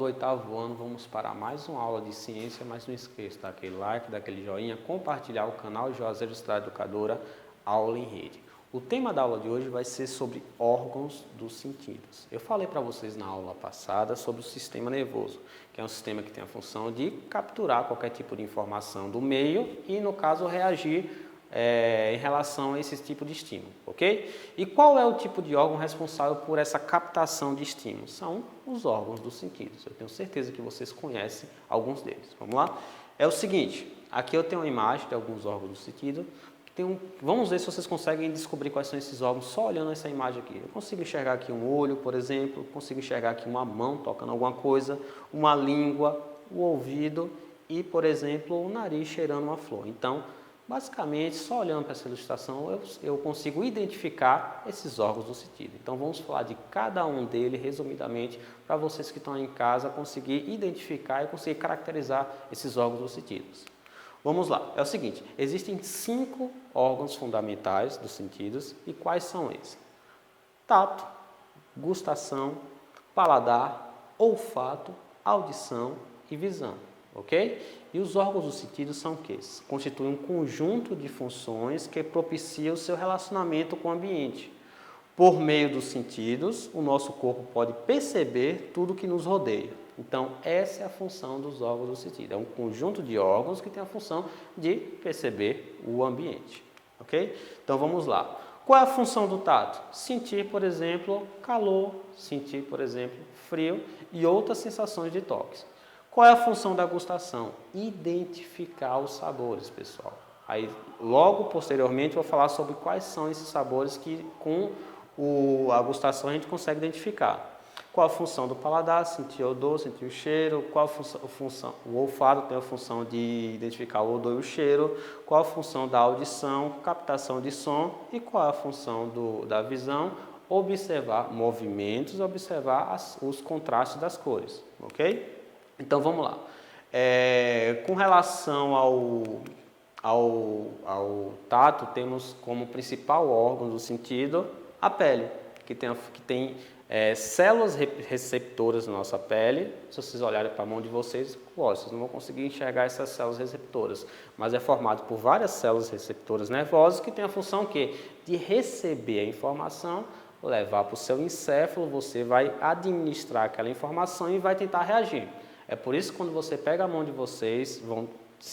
Do oitavo ano, vamos para mais uma aula de ciência, mas não esqueça, daquele like, daquele joinha, compartilhar o canal Juazeiro Estrada Educadora Aula em Rede. O tema da aula de hoje vai ser sobre órgãos dos sentidos. Eu falei para vocês na aula passada sobre o sistema nervoso, que é um sistema que tem a função de capturar qualquer tipo de informação do meio e, no caso, reagir em relação a esse tipo de estímulo, ok? E qual é o tipo de órgão responsável por essa captação de estímulo? São os órgãos dos sentidos. Eu tenho certeza que vocês conhecem alguns deles. Vamos lá? É o seguinte, aqui eu tenho uma imagem de alguns órgãos do sentido. Vamos ver se vocês conseguem descobrir quais são esses órgãos só olhando essa imagem aqui. Eu consigo enxergar aqui um olho, por exemplo, consigo enxergar aqui uma mão tocando alguma coisa, uma língua, o ouvido e, por exemplo, o nariz cheirando uma flor. Então, basicamente, só olhando para essa ilustração, eu consigo identificar esses órgãos do sentido. Então, vamos falar de cada um deles, resumidamente, para vocês que estão em casa conseguir identificar e conseguir caracterizar esses órgãos dos sentidos. Vamos lá, é o seguinte, existem 5 órgãos fundamentais dos sentidos, e quais são eles? Tato, gustação, paladar, olfato, audição e visão. Ok? E os órgãos do sentido são o quê? Constituem um conjunto de funções que propiciam o seu relacionamento com o ambiente. Por meio dos sentidos, o nosso corpo pode perceber tudo que nos rodeia. Então, essa é a função dos órgãos do sentido. É um conjunto de órgãos que tem a função de perceber o ambiente. Ok? Então, vamos lá. Qual é a função do tato? Sentir, por exemplo, calor, sentir, por exemplo, frio e outras sensações de toques. Qual é a função da gustação? Identificar os sabores, pessoal. Aí, logo posteriormente, eu vou falar sobre quais são esses sabores que, com a gustação, a gente consegue identificar. Qual a função do paladar? Sentir o odor, sentir o cheiro. Qual a função? O olfato tem a função de identificar o odor e o cheiro. Qual a função da audição? Captação de som. E qual a função da visão? Observar movimentos, observar os contrastes das cores. Ok? Então, vamos lá. Com relação ao tato, temos como principal órgão do sentido a pele, que tem células receptoras na nossa pele. Se vocês olharem para a mão de vocês, vocês não vão conseguir enxergar essas células receptoras, mas é formado por várias células receptoras nervosas que tem a função quê? De receber a informação, levar para o seu encéfalo, você vai administrar aquela informação e vai tentar reagir. É por isso que quando você pega a mão de vocês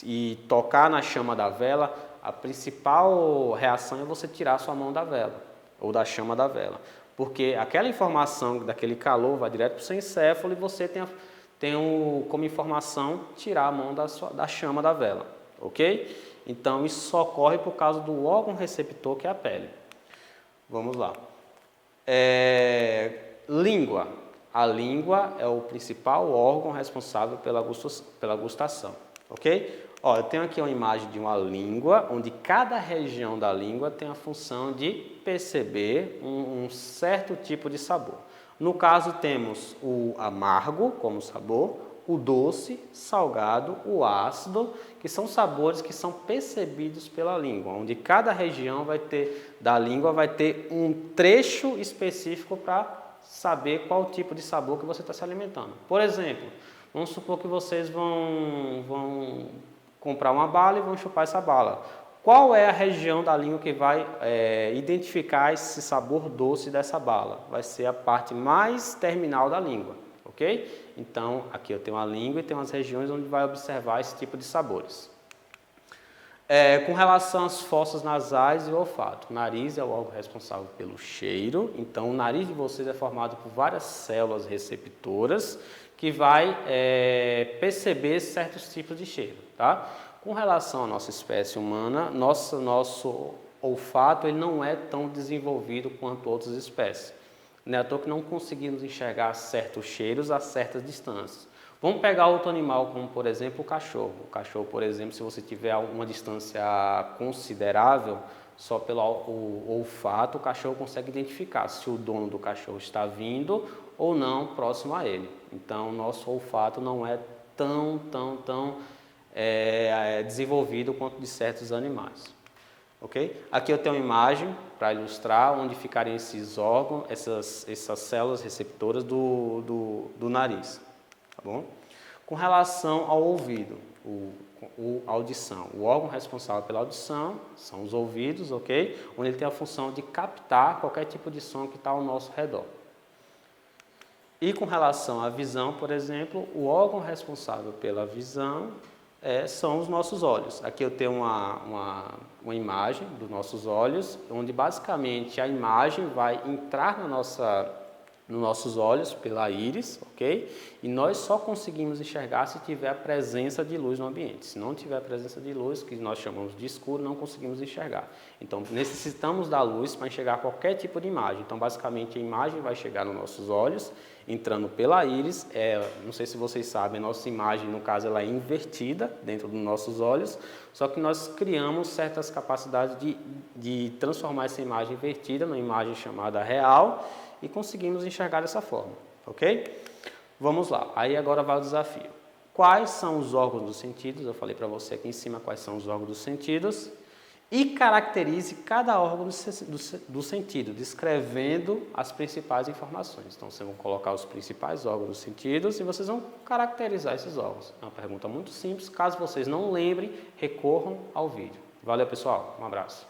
e tocar na chama da vela, a principal reação é você tirar a sua mão da vela, ou da chama da vela. Porque aquela informação daquele calor vai direto para o seu encéfalo e você tem como informação tirar a mão da chama da vela. Ok? Então isso só ocorre por causa do órgão receptor que é a pele. Vamos lá. Língua. A língua é o principal órgão responsável pela gustação, ok? Eu tenho aqui uma imagem de uma língua, onde cada região da língua tem a função de perceber um certo tipo de sabor. No caso, temos o amargo como sabor, o doce, salgado, o ácido, que são sabores que são percebidos pela língua, onde cada região da língua vai ter um trecho específico para saber qual tipo de sabor que você está se alimentando. Por exemplo, vamos supor que vocês vão comprar uma bala e vão chupar essa bala. Qual é a região da língua que vai identificar esse sabor doce dessa bala? Vai ser a parte mais terminal da língua, ok? Então, aqui eu tenho a língua e tenho as regiões onde vai observar esse tipo de sabores. Com relação às fossas nasais e o olfato, o nariz é o órgão responsável pelo cheiro, então o nariz de vocês é formado por várias células receptoras que vai perceber certos tipos de cheiro, tá? Com relação à nossa espécie humana, nosso olfato ele não é tão desenvolvido quanto outras espécies. Não é à toa que não conseguimos enxergar certos cheiros a certas distâncias. Vamos pegar outro animal, como por exemplo o cachorro. O cachorro, por exemplo, se você tiver alguma distância considerável, só pelo olfato, o cachorro consegue identificar se o dono do cachorro está vindo ou não próximo a ele. Então, nosso olfato não é tão desenvolvido quanto de certos animais. Okay? Aqui eu tenho uma imagem para ilustrar onde ficariam esses órgãos, essas células receptoras do nariz. tá bom? Com relação ao ouvido, audição, o órgão responsável pela audição são os ouvidos, ok? Onde ele tem a função de captar qualquer tipo de som que está ao nosso redor. E com relação à visão, por exemplo, o órgão responsável pela visão são os nossos olhos. Aqui eu tenho uma imagem dos nossos olhos, onde basicamente a imagem vai entrar nos nossos olhos pela íris, ok? E nós só conseguimos enxergar se tiver a presença de luz no ambiente. Se não tiver a presença de luz, que nós chamamos de escuro, não conseguimos enxergar. Então, necessitamos da luz para enxergar qualquer tipo de imagem. Então, basicamente, a imagem vai chegar nos nossos olhos, entrando pela íris. Não sei se vocês sabem, a nossa imagem, no caso, ela é invertida dentro dos nossos olhos, só que nós criamos certas capacidades de transformar essa imagem invertida numa imagem chamada real, e conseguimos enxergar dessa forma, ok? Vamos lá, aí agora vai o desafio. Quais são os órgãos dos sentidos? Eu falei para você aqui em cima quais são os órgãos dos sentidos. E caracterize cada órgão do sentido, descrevendo as principais informações. Então, vocês vão colocar os principais órgãos dos sentidos e vocês vão caracterizar esses órgãos. É uma pergunta muito simples. Caso vocês não lembrem, recorram ao vídeo. Valeu, pessoal. Um abraço.